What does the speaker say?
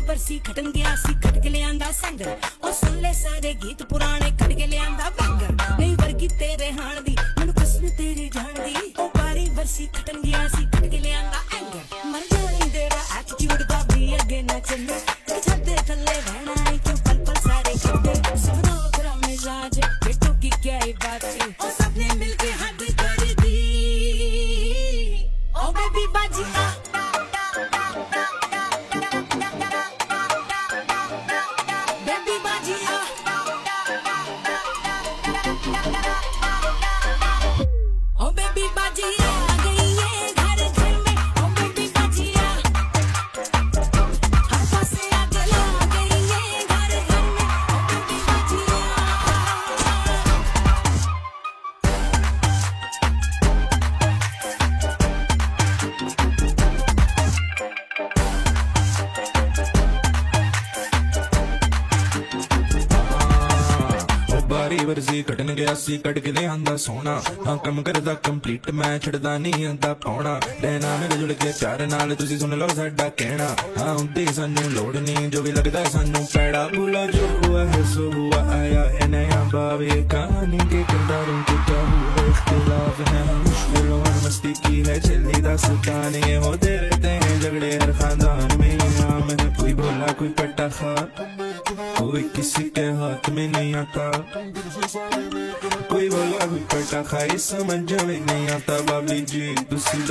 बरसी खटन गया सी खट के लियांदा संगर ओ सुन ले सारे गीत पुराने खट के लियांदा बैंगर नहीं वर्गी तेरे हाण दी मैनू कसम तेरी जान दी ओ बारी बरसी खटन गया सी खट के लियांदा एंगर मर जानी तेरा एटीट्यूड दा भी अगे ना चले छड्डे थल्ले रहना नहीं क्यों पल पल सारे खड्डे सुनो खरा मिजाज बेटो की क्या ही बात है ओ सबने मिलके हद कर दी ओ बेबी बाजिया ओ बेबी बाजिया आ गई है घर घर में ओ बेबी बाजिया हर पासे आग लग गई है घर घर में ओ बेबी बाजिया बारी वरसी कटन गया सी कट के लियांदा सोना हाँ कम करदा कंप्लीट मैं छड़दा नहीं आंदा पाउणा डैना मेरे जुड़ के प्यार नाल तुसी सुन लो साडा कहना हाँ हुंदी सानू लोड़ नहीं जो भी लगदा सानू पैड़ा भूला जो हुआ है सो हुआ आया है नया बावे कहानी के किरदारों के क्या हुआ इख्तिलाफ है मुश्किलों और मस्ती की है चली दास्ताने होते रहते हैं झगड़े हर खानदान में आम है कोई भोला कोई पट्टा खा कोई किसी के हाथ में नहीं आता कोई बोला कोई पटा खाई समझ में नहीं आता बाबली जी तुसी